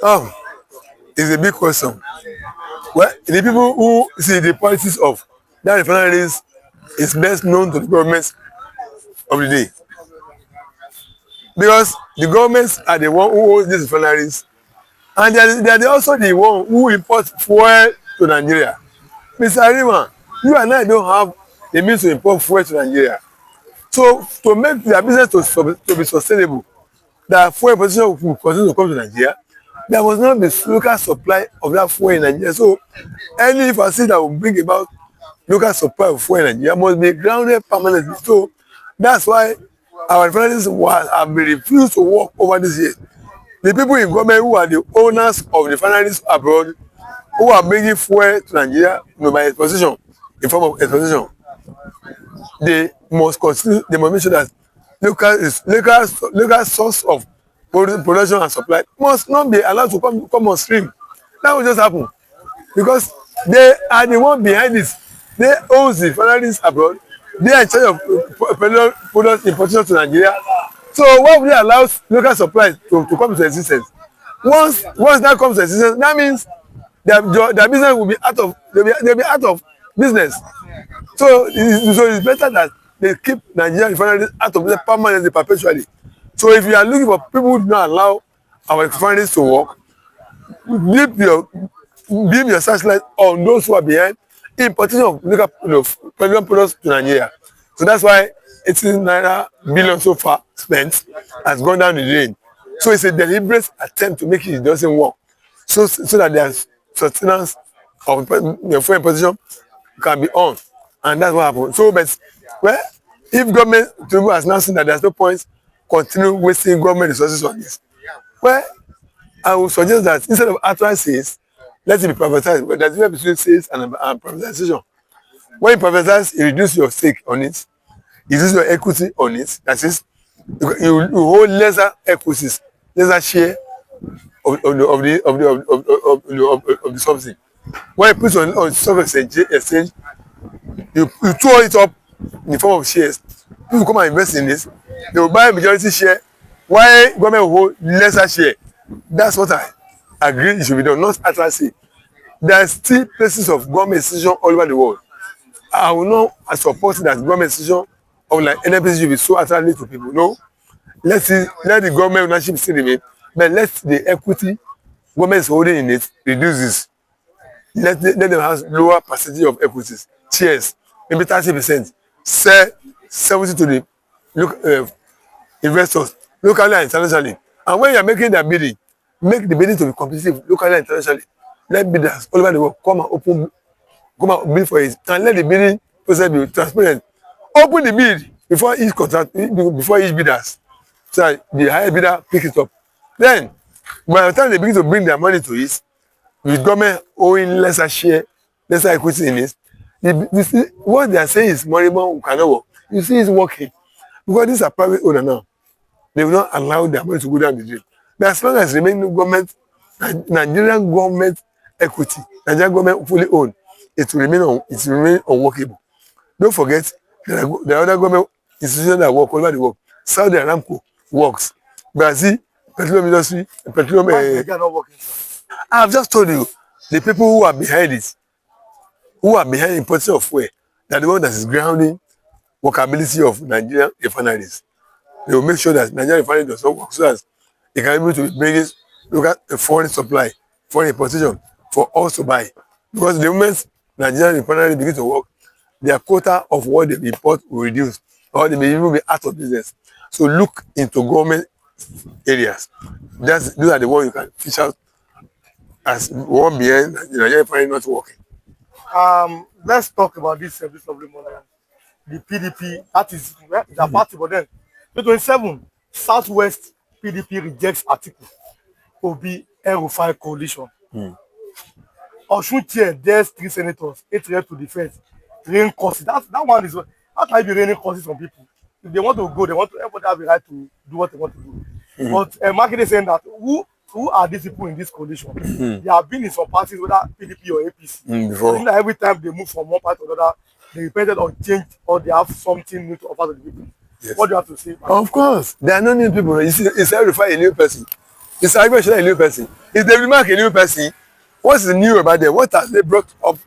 Oh, it's a big question. Well, the people who see the politics of that refineries is best known to the governments of the day, because the governments are the one who owns these refineries, and they are also the one who import fuel to Nigeria. Mr. Arima, you and I don't have the means to import fuel to Nigeria. So to make their business to be sustainable, that fuel position will continue to come to Nigeria, there must not be local supply of that fuel in Nigeria. So any facility that will bring about local supply of fuel in Nigeria must be grounded permanently. So that's why our refineries have been refused to work over this year. The people in government who are the owners of refineries abroad, who are bringing fuel to Nigeria, by exposition, in form of exposition, they must consider, they must make sure that local source of production and supply must not be allowed to come on stream. That will just happen because they are the one behind this. They own the refineries abroad. They are in charge of petroleum product importation to Nigeria. So why would they allow local supplies to come into existence? Once that comes to existence, that means their business will be out of they'll be out of business. So it's better that they keep Nigerian refineries out of business permanently, perpetually. So if you are looking for people who do not allow our refineries to work, beam your searchlight on those who are behind importation of local petroleum products to Nigeria. So that's why 18 billion so far spent has gone down the drain. So it's a deliberate attempt to make it doesn't work. So that there's sustenance of fuel imposition can be on. And that's what happened. So but well, if government has now seen that there's no point continue wasting government resources on this, well, I would suggest that instead of outright sales, let it be privatized. But there's a difference between sales and privatization. When you privatize, you reduce your stake on it, you reduce your equity on it. That is, you hold lesser equities, lesser share of the something. When you put on stock exchange, you throw it up in the form of shares. People come and invest in this. They will buy a majority share, while government will hold lesser share. That's what I agree it should be done, not outrightly. There are still places of government institution all over the world. I will not support that government institution of like NNPC should be so attractive to people. No, let the government ownership still remain, but let the equity government is holding in it reduces. Let them have lower percentage of equities, shares, maybe 30%. Sell 70 to the investors locally and internationally. And when you are making that bidding, make the bidding to be competitive locally and internationally. Let bidders all over the world come and bid for it, and let the bidding process be transparent. Open the bid before each bidders, so that the higher bidder pick it up. Then, by the time they begin to bring their money to it, with government owing lesser share, lesser equity in it, what they are saying is moribund cannot work. You see, it's working because these are private owner now. They will not allow their money to go down the drain. But as long as remaining government, Nigerian government equity, Nigerian government fully owned, it will remain unworkable. Don't forget there are other government institutions that work all over the world. Saudi Aramco works. Brazil, petroleum industry, petroleum. I have just told you the people who are behind it, who are behind importation of fuel, they are the one that is grounding workability of Nigerian refineries. They will make sure that Nigerian refinery does not work so that they can be able to bring this local foreign supply, foreign importation for us to buy. Because the moment Nigerian refinery begin to work, their quota of what they import will reduce, or they may even be out of business. So look into government areas. Those are the ones you can fish out as one behind the Nigerian refinery not working. Let's talk about this lovely morning. The PDP, that is the party, but then 2027 Southwest PDP rejects Atiku Obi El-Rufai coalition. Osun chair dares 3 senators, 8 reps to defense. Rain causes. That one is how can you be raining causes on people? If they want to go, everybody have the right to do what they want to do. But Makinde is saying that who are these people in this coalition? They have been in some parties, whether PDP or APC. Before. That every time they move from one party to another, they repented or changed, or they have something new to offer to the people. Yes. What do you have to say? Of course, there are no new people. It's El-Rufai, a new person. Is Agbeshola a new person? Is David Mark a new person? What is new about them? What have they brought up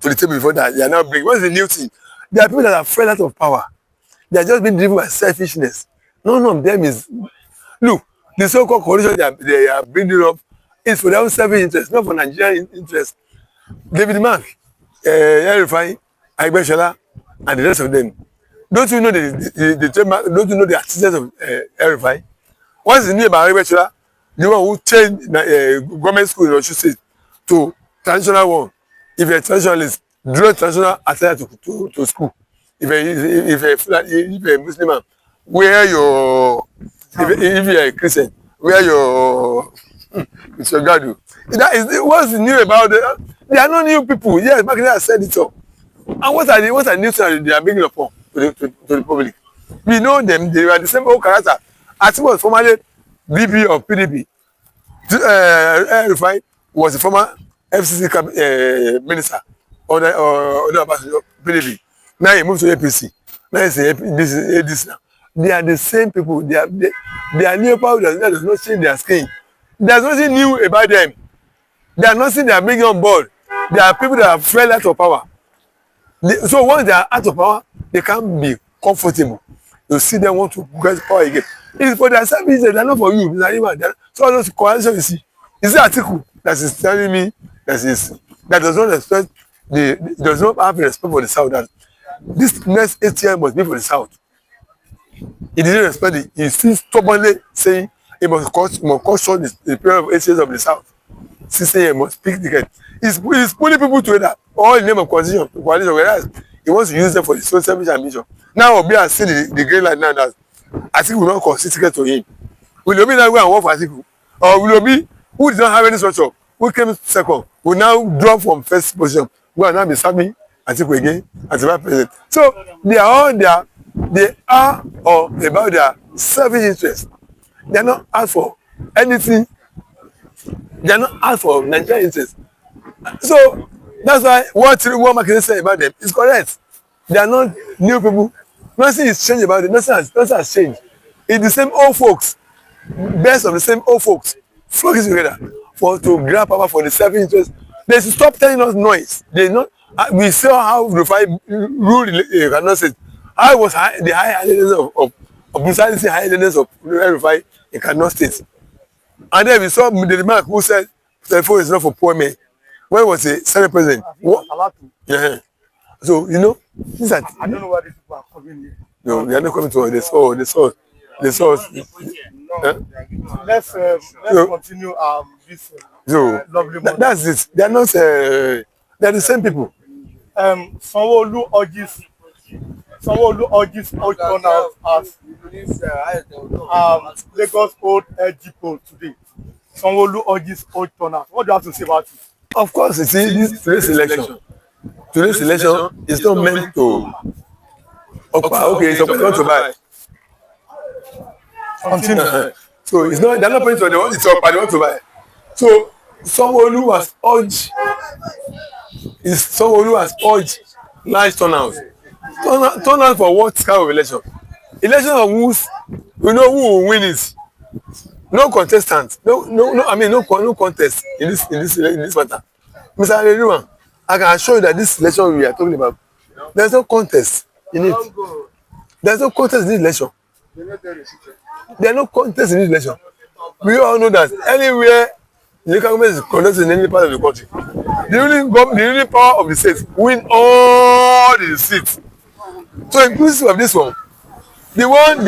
to the table before that they are now bringing? What is the new thing? There are people that are afraid out of power. They are just being driven by selfishness. None of them is. Look, the so-called coalition they are bringing up is for their own selfish interest, not for Nigerian interest. David Mark, El-Rufai, Agbeshola, and the rest of them. Don't you know don't you know the antecedents of El-Rufai? What is new about Agbeshola? The one who changed government school in Osun State to traditional one. If you're a traditionalist, draw traditional attire to school. If a Muslim man, wear your if you're a Christian, wear your it's your gadu. That is what's new about them. They are not new people. Yes, back then I said it all. And what are the new things they are bringing upon to the public? We know them. They are the same old character. Atiku was formerly VP of PDP. El-Rufai was the former FCC minister or the PDP. Now he moved to APC. Now he's this now. They are the same people. They are new people that does not change their skin. There's nothing new about them. They are nothing they are bringing on board. They are people that are afraid out of power. So once they are out of power, they can't be comfortable. You see them want to get power again. It's for their service, they are not for you. So all those coalition you see, is the article that is telling me that does not respect does not have respect for the South. That this next 8 years must be for the South. He didn't respect it. He still stubbornly saying it must cut short the period of 8 years of the South. 6 years must speak the He's pulling people together all in the name of coalition, whereas he wants to use them for his own selfish ambition. Now Obi has seen the green light now that Atiku will not concede ticket to him. Will Obi now go and work for Atiku? Or will Obi, who did not have any structure, who came second, will now drop from first position, go and now be serving Atiku again as the vice president? So they are all there. They are all about their selfish interest. They are not asked for anything. They are not asked for Nigerian interest. So that's why what Makinde said about them is correct. They are not new people. Nothing is changed about it. Nothing has changed. It's the same old folks, best of the same old folks, flocking together to grab power for the selfish interest. They should stop telling us noise. They not. We saw how Rufai ruled in Kano State. How was the high-handedness of brutality, high-handedness of Rufai in Kano State. And then we saw the remark who said telephone is not for poor men. When was the Senate president? Yeah. So, you know, these are. I don't know why these people are coming here. No, they are not coming to us. They saw us. Let's continue this lovely morning. That's it. They are not. They are the same people. Sanwo-Olu urges all turnout as Lagos Old Depot today. Sanwo-Olu urges all turnout. What do you have to say about it? Of course, you see, today's election is not meant to. Okay, it's not to buy. Continue. So it's not. They're not paying to the one. It's up. They want to buy. So Sanwo-Olu has urged large turnout. Turnout for what kind of election? Election of who's, you know, who will win it. No contestant. I mean, no contest in this matter. Mr. Adeluwa, I can assure you that this election we are talking about, there's no contest in it. There's no contest in this election. There are no contest in this election. We all know that anywhere the local government is contested in any part of the country, the ruling power of the state win all the seats. So inclusive of this one, the one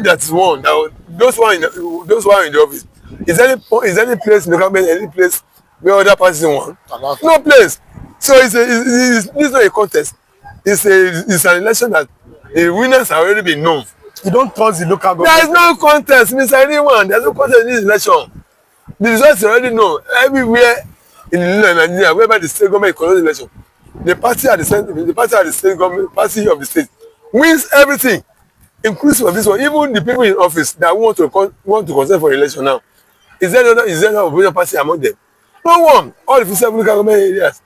that is won, those one in the office, is any place in the government, any place where other parties won? No place. So it's not a contest. It's an election that the winners have already been known. You don't trust the local government. There is no contest, Mr. Anyone. There is no contest in this election. The results are already known everywhere in Nigeria, whereby the state government conducts the election. The party at the state government, party of the state, wins everything, inclusive of this one. Even the people in office that want to contest for election now, is there no opposition party among them? No one. All the 57 local government areas,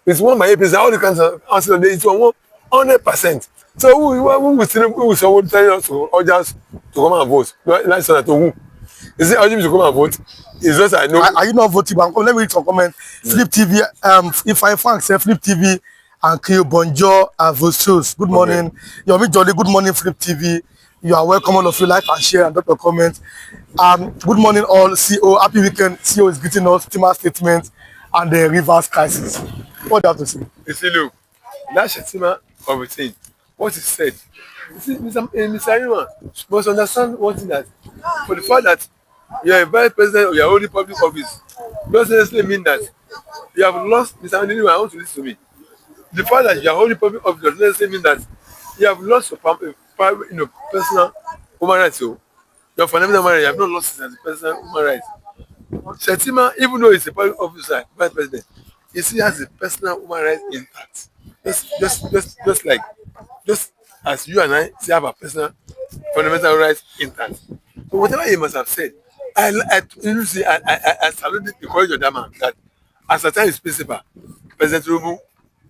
it's won by APC. All the council, it's won 100%. So who will tell us to urge us to come and vote? Like to who? He said, urging me to come and vote. It's just I know. Are you not voting? But let me read some comments. Flip TV, if I Frank say Flip TV and Kyo Bonjour and Vosos. Good morning. Yomi Jolly, good morning, Flip TV. You are welcome, all of you. Like and share and drop a comment. Good morning, all. CEO, happy weekend. CEO is greeting us, Tima statement, and the Rivers crisis. What do you have to say? You see, look, that Shetima of a thing, what he said. You see, Mr. Ayuma must understand one thing, that for the fact that you are a vice president or you are holding public office doesn't necessarily mean that you have lost. Mr. Ayuma, I want to listen to me. The fact that you are holding public office doesn't necessarily mean that you have lost your private, personal human rights. So your fundamental human rights, you have not lost it as a personal human rights. Shetima, even though he's a public officer, vice president, he still has a personal human rights intact. Just as you and I still have our personal fundamental rights intact. So whatever he must have said, I salute the courage of that man. That as a time is principal, President Tinubu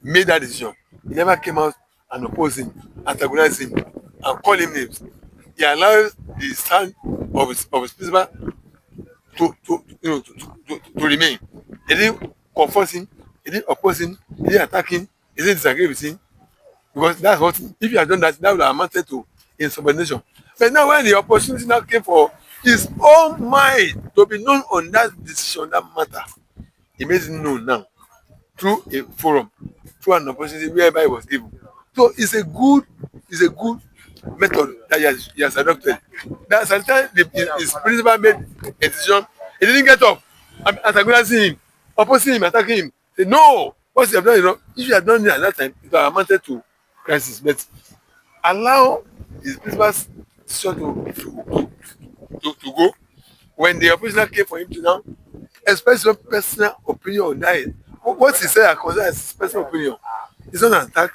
made that decision. He never came out and opposed him, antagonized him, and called him names. He allowed the stand of his principal to remain. He didn't confront him, he didn't oppose him, he didn't attack him, he didn't disagree with him. Because that's what, if you had done that, that would have amounted to insubordination. But now when the opportunity now came for his own mind to be known on that decision, that matter, he made it known now through a forum, through an opportunity whereby he was given. So it's a good method that he has adopted. That's the time his principal made a decision, he didn't get up, antagonizing him, opposing him, attacking him. Say, no, what you have done, if you had done it at that time, it would have amounted to crisis. But allow his principal's decision to go. When the opposition came for him to now express your personal opinion on that, what he said I consider as his personal opinion. It's not an attack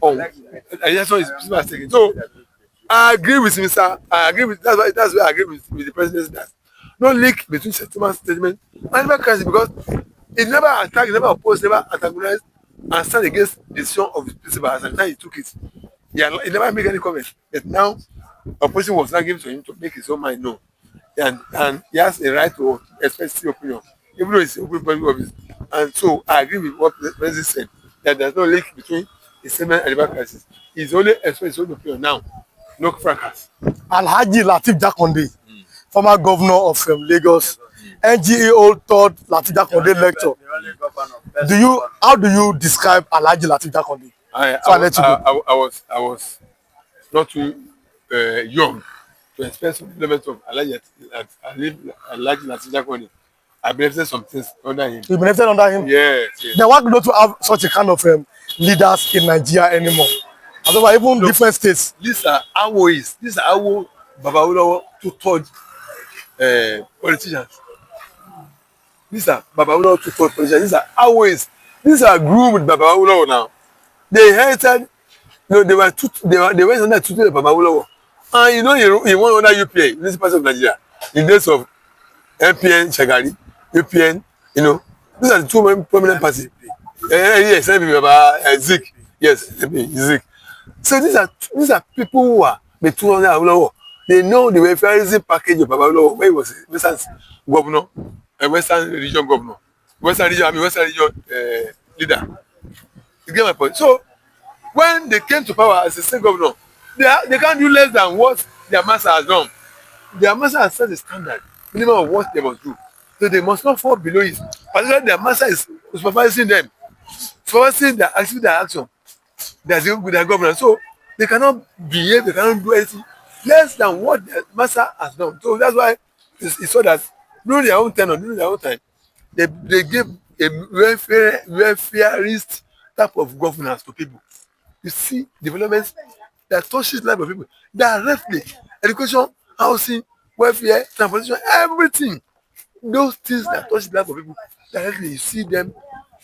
on that's what his principal has taken. So I agree with him, sir. I agree with that's why I agree with the president, that no link between Shetima's statement and River crisis, because he never attacked, he never opposed, never antagonized and stand against the decision of his principal as the time he took it. He never made any comment. But now opposition was not given to him to make his own mind known. And he has a right to express his opinion, even though it's open public office. And so I agree with what the president said, that there's no link between his statement and the River crisis. He's only expressing his own opinion now. No fracas. Alhaji Lateef Jakonde, former governor of Lagos, NGAO third Lateef Jakonde lecture. How do you describe Alhaji Lateef Jakonde? I was not too young to express some elements of Alhaji Lateef Jakonde. I benefited some things under him. You benefited under him? Yes. Then why not to have such a kind of leaders in Nigeria anymore? Otherwise, even different states. These are how Baba Awolowo tutored politicians. These are Baba Awolowo tutored politicians. These are always. These are groomed with Baba Awolowo now. They inherited. They went under tutelage of Baba Awolowo. And he won under UPA in this part of Nigeria. In days of MPN Shagari, UPN, these are the two main prominent parties. Yes, Baba Zik. Yes, Zik. So these are people who are between Awolowo. They know the welfareism package of Baba Awolowo when he was a Western governor, a Western region governor, Western region leader. You get my point? So when they came to power as a state governor, they can't do less than what their master has done. Their master has set a standard, minimum of what they must do. So they must not fall below it. Particularly their master is supervising them, supervising their activity, their action. There's with their government. So they cannot behave, they cannot do anything less than what the master has done. So that's why it's so that during their own tenure, during their own time, they gave a welfareist type of governance to people. You see developments that touches the life of people directly. Education, housing, welfare, transportation, everything. Those things that touch the life of people directly, you see them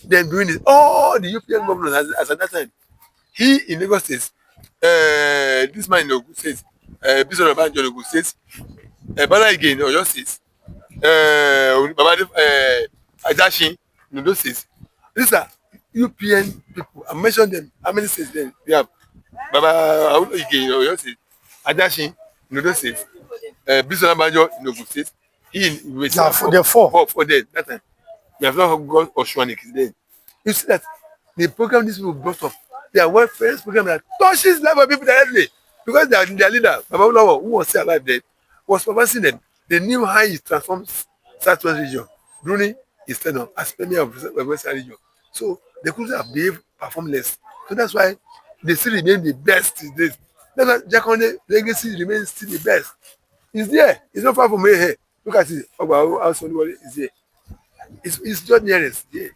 doing it. All the European governors as at that time. He in Lagos State, this man in Ogun State, Bishop Obanjo in Ogun State, Bala Ige in Oyo State, Baba Ajashin in Ondo State. These are European people. I mentioned them. How many states then we have? Baba Ige in Oyo State, Ajashin in Ondo State, Bishop Obanjo in Ogun State, They're four. For them that time. We have not got Oshwanik then. You see that the program these people brought up, they are welfare program that touches life of people directly because they are their leader, Baba Olawo, who was still alive then, was supervising them. They knew how he transformed Southwest region during his tenure as premier of Western region. So they couldn't have behaved performed less. So that's why they still remain the best these days. That's why Jakande legacy remains still the best. It's there. It's not far from here. Look at it. Ogba House Oluwole is there. It's just nearest. Yeah.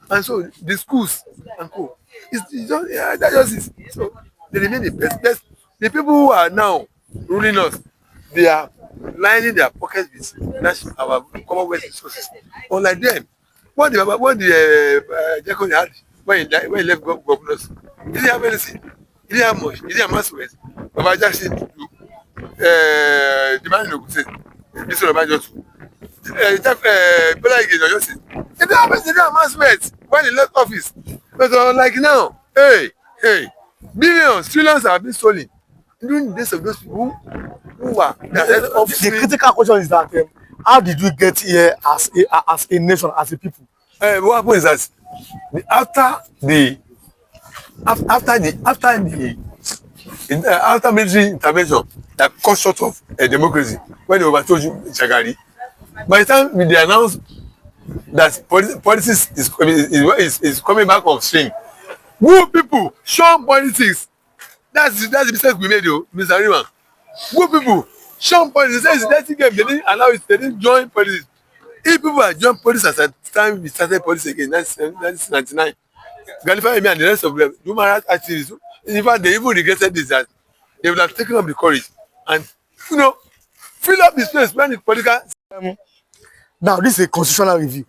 And so the schools and co. It's just that just is. So they remain the best. The people who are now ruling us, they are lining their pockets with our Commonwealth resources. Unlike them, what the Jakone had when he left governors, he didn't have anything. He didn't have much. He didn't have mass wealth. Baba Jackson to do. The man in Ogun State, this one Obasanjo too. Bola Ige in Oyo State. He didn't have mass wealth when he left office. But like now, billions, trillions have been stolen during the days of those people who were. The critical question is that how did we get here as a nation, as a people? What happened is that after military intervention that cut short of democracy when they overthrew Shagari, by the time they announced that politics is coming back on stream, who people shun politics. That's the mistake we made, though, Mr. Rima. Who people shun politics. It's a dirty game. They didn't allow it. They didn't join politics. If people had joined politics at the time we started politics again, 1999, Ganifa Emi and the rest of them, human rights activists, in fact, they even regretted this, that they would have taken up the courage and, fill up the space when the political. Now, this is a constitutional review.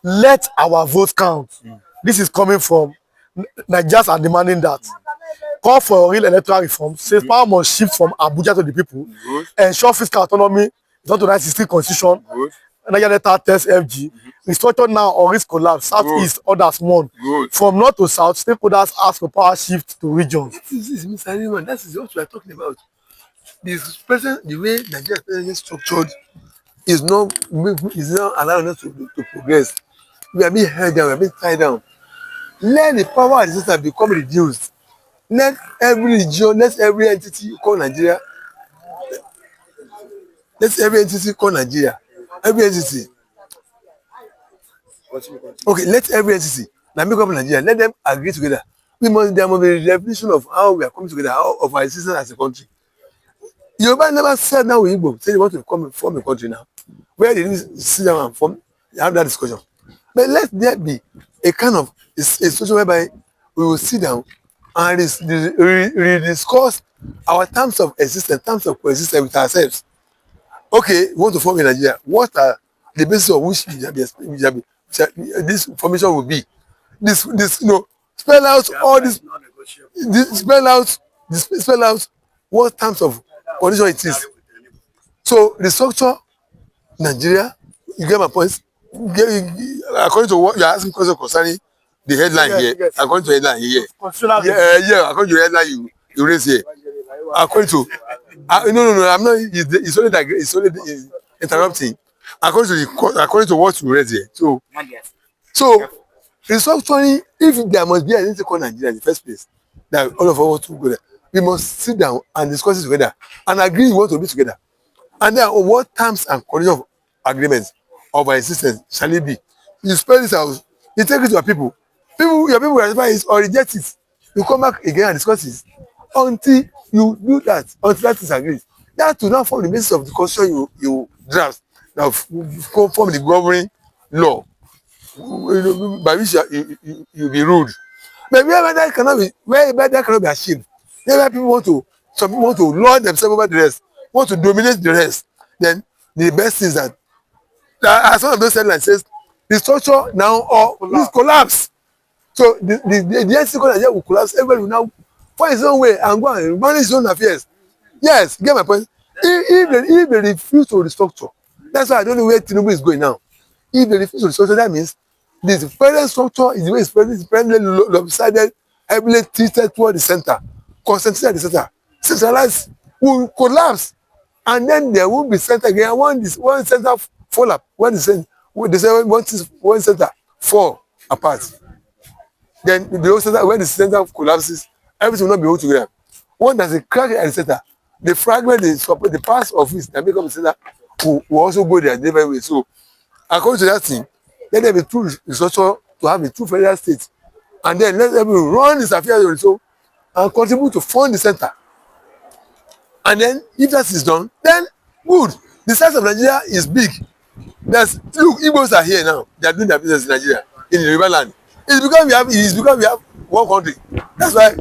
Let our vote count. This is coming from Nigerians are demanding that. Call for real electoral reform. Says power must shift from Abuja to the people. Ensure fiscal autonomy. It's not to 1960 constitution. Nigeria Delta test FG. Restructure now or risk collapse. Southeast others won. From north to south, stakeholders ask for power shift to regions. This is Mr. Rima. That is what we are talking about. The way Nigeria is structured is not allowing us to progress. We are being held down, we are being tied down. Let the power of the system become reduced. Let every region, let every entity call Nigeria. Let every entity call Nigeria. Every entity. Okay, let every entity now make up Nigeria. Let them agree together. There must be a definition of how we are coming together, of our existence as a country. Yoruba never said now with Igbo, say they want to form a country now. Where they didn't sit down and have that discussion. But let there be a kind of a situation whereby we will sit down and rediscuss our terms of existence, terms of coexistence with ourselves. Okay, we want to form in Nigeria. What are the basis of which this formation will be? Spell out all this. Spell out what terms of condition it is. So the structure, Nigeria, you get my point. According to what you're asking question concerning the headline here, according to the headline here, according to the headline you raise here, according to no, I'm not. It's only interrupting. According to what you raise here, so restructuring, if there must be an identity called Nigeria in the first place, that all of us want to go there, we must sit down and discuss it together and agree we want to be together. And then on what terms and conditions of agreements of our existence shall it be? You spell this out, you take it to your people. Your people ratify it or reject it. You come back again and discuss it until you do that, until that is agreed. That will now form the basis of the constitution you draft, now form the governing law by which you be ruled. But wherever that cannot be achieved, wherever some people want to lord themselves over the rest, want to dominate the rest, then the best is that as one of those headlines says, the structure now or will collapse. So the NC Nigeria will collapse. Everybody will now find his own way and go and manage his own affairs. Yes, get my point. If they refuse to restructure, that's why I don't know where Tinubu is going now. If they refuse to restructure, that means the present structure is the way it's presently lopsided, heavily tilted toward the center, concentrated at the center, centralized, will collapse. and then there won't be center again. One center fall up. When they say one center fall apart, then the whole center, when the center collapses, everything will not be hold together. One that's a crack at the center, the fragment, the parts of it that make up the center will also go their different way. So according to that thing, let there be true restructure to have a true federal state, and then let them run this affairs also and contribute to fund the center. And then if that is done, then good. The size of Nigeria is big. Look, Igbos are here now. They are doing their business in Nigeria, in the river land. It's because we have one country. That's why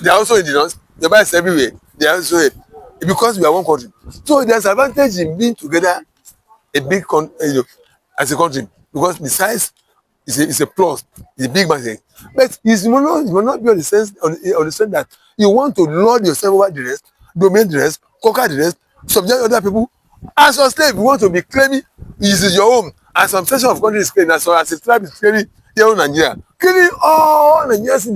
they are also in the north. They buy us everywhere. They are also here. It's because we are one country. So there's advantage in being together a big as a country, because the size is a plus, it's a big market. But it will not be on the sense that you want to lord yourself over the rest, dominate the rest, conquer the rest, subject other people. As a slave, you want to be claiming this is your home. As some section of country is claiming, as a tribe is claiming their own Nigeria, killing all Nigerians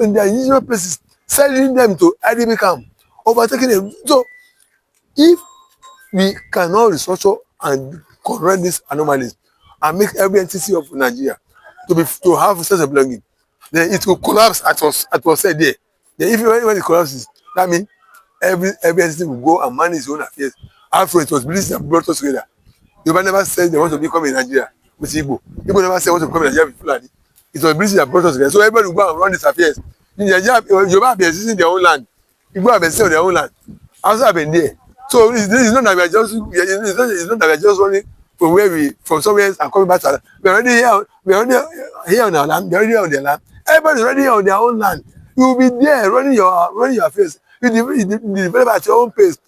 in their usual places, selling them to IDP camp, overtaking them. So if we cannot restructure and correct these anomalies and make every entity of Nigeria to have a sense of belonging, then it will collapse as was said there. Then if when it collapses, that means every entity will go and manage its own affairs. After it was British that brought us together. Yoruba never said they want to become in Nigeria with Igbo. Igbo never said they want to become in Nigeria with Fulani. It was British that brought us together. So everybody will go and run these affairs. In Nigeria, Yoruba have been existing in their own land. Igbo have been existing on their own land. Also have been there. So it's not that we are just running from somewhere else and coming back to our land. We're already here on our land. They're already on their land. Everybody's already on their own land. You will be there running your affairs. You develop at your own pace.